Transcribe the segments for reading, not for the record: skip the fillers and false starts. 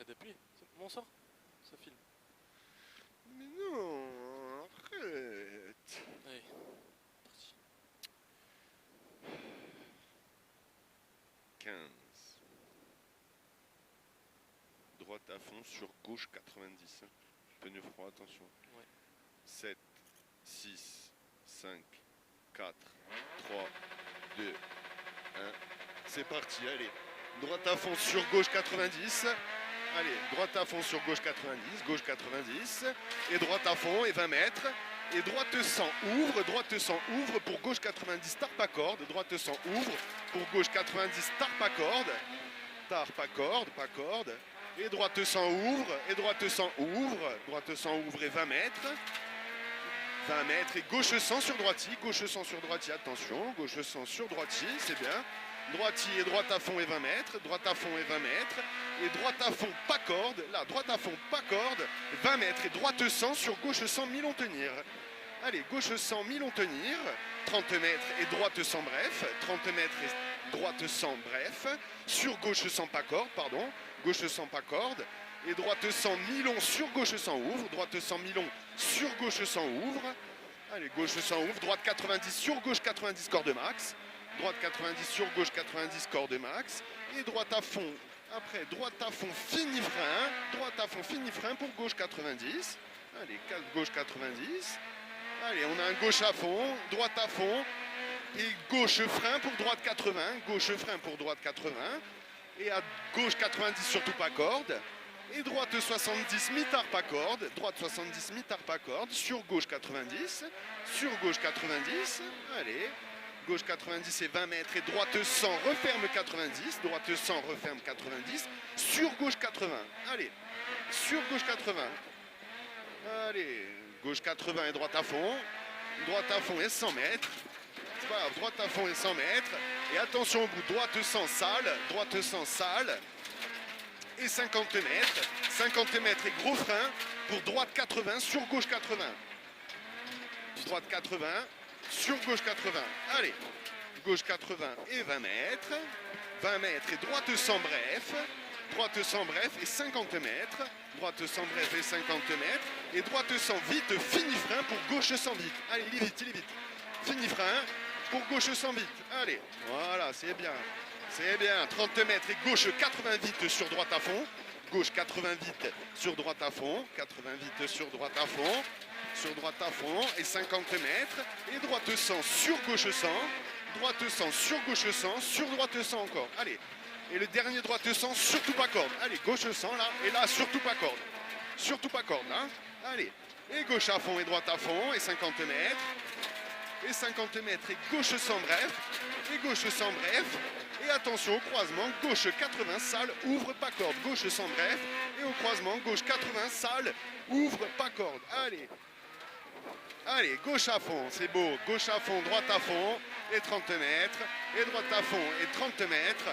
Arrête d'appuyer. Bon, on sort. Ça filme. Mais non, arrête. Allez, parti. 15. Droite à fond sur gauche 90. Pneu froid, attention. Ouais. 7, 6, 5, 4, 3, 2, 1. C'est parti, allez. Droite à fond sur gauche 90. Allez, droite à fond sur gauche 90, gauche 90. Et droite à fond et 20 mètres. Et droite 100, ouvre pour gauche 90, tarpe à corde. Droite 100, ouvre pour gauche 90, tarpe à corde. Tarpe à corde, pas corde. Et droite 100, ouvre. Et droite 100, ouvre. Droite 100, ouvre et 20 mètres. 20 mètres. Et gauche 100 sur droiti. Gauche 100 sur droiti, attention. Gauche 100 sur droiti, c'est bien. Droiti et droite à fond et 20 mètres. Droite à fond et 20 mètres. Et droite à fond, pas corde. Là, droite à fond, pas corde. 20 mètres. Et droite 100 sur gauche 100, mi-long tenir. Allez, gauche 100, mi-long tenir. 30 mètres et droite 100, bref. 30 mètres et droite 100, bref. Sur gauche 100, pas corde, pardon. Gauche 100, pas corde. Et droite 100, mi-long sur gauche 100, ouvre. Droite 100, mi-long sur gauche 100, ouvre. Allez, gauche 100, ouvre. Droite 90 sur gauche 90, corde max. Droite 90 sur gauche 90, corde max. Et droite à fond. Après, droite à fond, fini frein. Droite à fond, fini frein pour gauche 90. Allez, gauche 90. Allez, on a un gauche à fond, droite à fond. Et gauche frein pour droite 80. Gauche frein pour droite 80. Et à gauche 90, surtout pas corde. Et droite 70, mi-tarpe à corde. Droite 70, mi-tarpe à corde. Sur gauche 90. Sur gauche 90. Allez. Gauche 90 et 20 mètres. Et droite 100, referme 90. Droite 100, referme 90. Sur gauche 80. Allez. Sur gauche 80. Allez. Gauche 80 et droite à fond. Droite à fond et 100 mètres. C'est pas grave. Droite à fond et 100 mètres. Et attention au bout. Droite 100, sale. Droite 100, sale. Et 50 mètres. 50 mètres et gros frein pour droite 80 sur gauche 80. Droite 80 sur gauche 80. Allez. Gauche 80 et 20 mètres. 20 mètres et droite 100 bref. Droite 100 bref et 50 mètres. Droite 100 bref et 50 mètres. Et droite 100 vite, fini frein pour gauche 100 vite. Allez, il est vite, il est vite. Fini frein pour gauche 100 vite. Allez, voilà, c'est bien. C'est bien. 30 mètres et gauche 80 vite sur droite à fond. Gauche 80 vite sur droite à fond. 80 vite sur droite à fond. Sur droite à fond et 50 mètres. Et droite 100 sur gauche 100. Droite 100 sur gauche 100. Sur droite 100 encore. Allez. Et le dernier droite 100, surtout pas corde. Allez, gauche 100 là. Et là, surtout pas corde. Surtout pas corde là. Allez. Et gauche à fond et droite à fond. Et 50 mètres. Et 50 mètres et gauche 100 bref. Et gauche 100 bref. Et attention au croisement. Gauche 80 sale. Ouvre pas corde. Gauche 100 bref. Et au croisement. Gauche 80 sale. Ouvre pas corde. Allez. Allez, gauche à fond, c'est beau. Gauche à fond, droite à fond, et 30 mètres. Et droite à fond, et 30 mètres.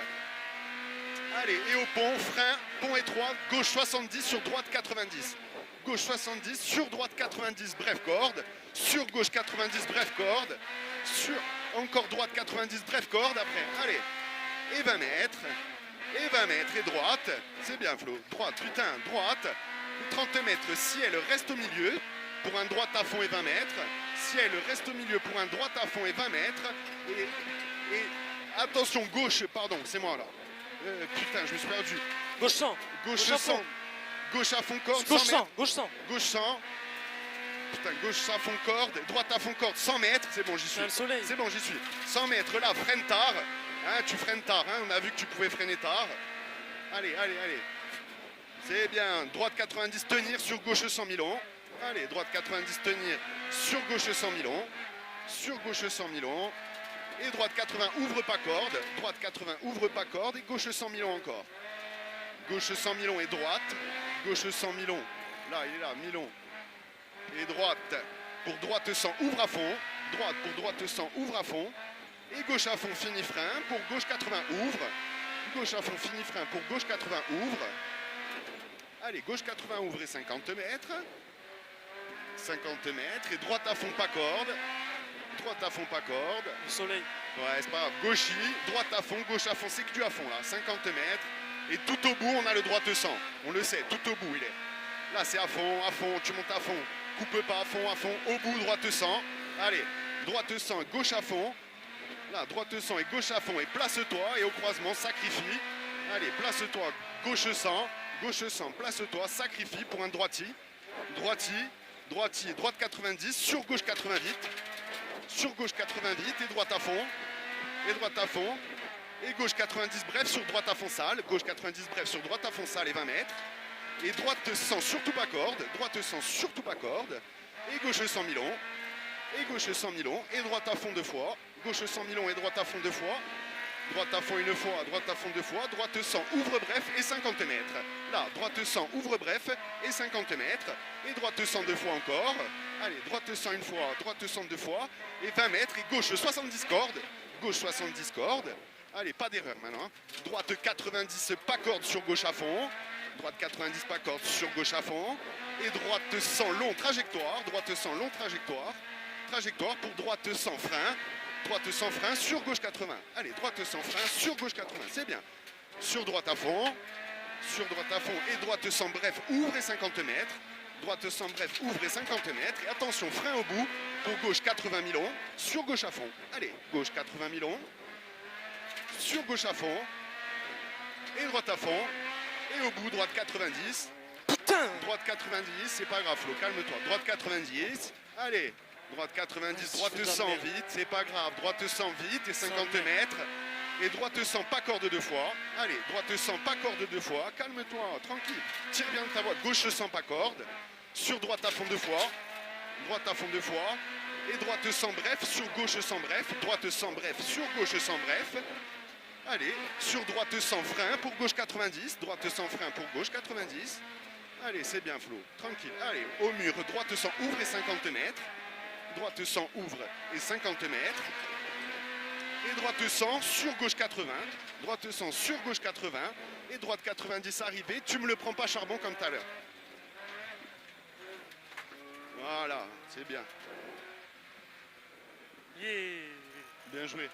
Allez, et au pont, frein, pont étroit, gauche 70 sur droite 90. Gauche 70 sur droite 90, bref corde. Sur gauche 90, bref corde. Sur encore droite 90, bref corde. Après, allez, et 20 mètres. Et 20 mètres, et droite. C'est bien, Flo. Droite, putain, droite. 30 mètres, ciel, reste au milieu. Pour un droite à fond et 20 mètres. Ciel reste au milieu pour un droite à fond et 20 mètres. Et attention, gauche, pardon, c'est moi là. Putain, je me suis perdu. Gauche 100. Gauche à 100. fond. Gauche à fond corde. Gauche 100 100. mètres. Gauche 100. Gauche 100. Putain, gauche à fond corde. Droite à fond corde. 100 mètres. C'est bon, j'y suis. Le soleil. C'est bon, j'y suis. 100 mètres là, freine tard. Hein, tu freines tard. Hein, on a vu que tu pouvais freiner tard. Allez, allez, allez. C'est bien. Droite 90, tenir sur gauche 100 milons. Allez, droite 90, tenir sur gauche 100 milons. Sur gauche 100 milons. Et droite 80, ouvre pas corde. Droite 80, ouvre pas corde. Et gauche 100 milons encore. Gauche 100 milons et droite. Gauche 100 milons. Là, il est là, milons. Et droite. Pour droite 100, ouvre à fond. Droite pour droite 100, ouvre à fond. Et gauche à fond, fini frein. Pour gauche 80, ouvre. Gauche à fond, fini frein. Pour gauche 80, ouvre. Allez, gauche 80, ouvre et 50 mètres. 50 mètres. Et droite à fond, pas corde. Droite à fond, pas corde. Le soleil. Ouais, c'est pas grave. Gauchy, droite à fond, c'est que du à fond là. 50 mètres. Et tout au bout, on a le droite 100. On le sait, tout au bout, il est. Là, c'est à fond, tu montes à fond. Coupe pas à fond. Au bout, droite 100. Allez, droite 100, gauche à fond. Là, droite 100 et gauche à fond. Et place-toi. Et au croisement, sacrifie. Allez, place-toi, gauche 100. Gauche 100, place-toi, sacrifie pour un droiti. Droiti, droite 90, sur gauche 80 vite. Sur gauche 80 vite et droite à fond. Et droite à fond. Et gauche 90 bref sur droite à fond sale. Gauche 90 bref sur droite à fond sale et 20 mètres. Et droite 100 surtout pas corde. Droite 100 surtout pas corde. Et gauche 100 milon. Et gauche 100 milon. Et droite à fond deux fois. Gauche 100 milon et droite à fond deux fois. Droite à fond une fois, droite à fond deux fois. Droite 100 ouvre bref et 50 mètres. Là, droite 100 ouvre bref et 50 mètres. Et droite 100 deux fois encore. Allez, droite 100 une fois, droite 100 deux fois. Et 20 mètres. Et gauche 70 cordes. Gauche 70 cordes. Allez, pas d'erreur maintenant. Droite 90, pas corde sur gauche à fond. Droite 90, pas corde sur gauche à fond. Et droite 100, long trajectoire. Droite 100, long trajectoire. Trajectoire pour droite 100, frein. Droite 100 frein sur gauche 80. Allez, droite 100 frein sur gauche 80. C'est bien. Sur droite à fond. Sur droite à fond et droite 100 bref, ouvre et 50 mètres. Droite 100 bref, ouvre et 50 mètres. Et attention, frein au bout pour gauche 80 milons. Sur gauche à fond. Allez, gauche 80 milons. Sur gauche à fond. Et droite à fond. Et au bout, droite 90. Putain! Droite 90, c'est pas grave, Flo, calme-toi. Droite 90. Allez. Droite 90, droite 100 vite, c'est pas grave. Droite 100 vite et 50 mètres. Et droite 100, pas corde deux fois. Allez, droite 100, pas corde deux fois. Calme-toi, tranquille. Tire bien de ta voix. Gauche 100, pas corde. Sur droite à fond deux fois. Droite à fond deux fois. Et droite 100 bref, sur gauche 100 bref. Droite 100 bref, sur gauche 100 bref. Allez, sur droite 100 frein pour gauche 90. Droite 100 frein pour gauche 90. Allez, c'est bien Flo, tranquille. Allez, au mur, droite 100 ouvre et 50 mètres. Droite 100 ouvre et 50 mètres. Et droite 100 sur gauche 80. Droite 100 sur gauche 80. Et droite 90 arrivée. Tu me le prends pas charbon comme tout à l'heure. Voilà, c'est bien. Yeah! Bien joué.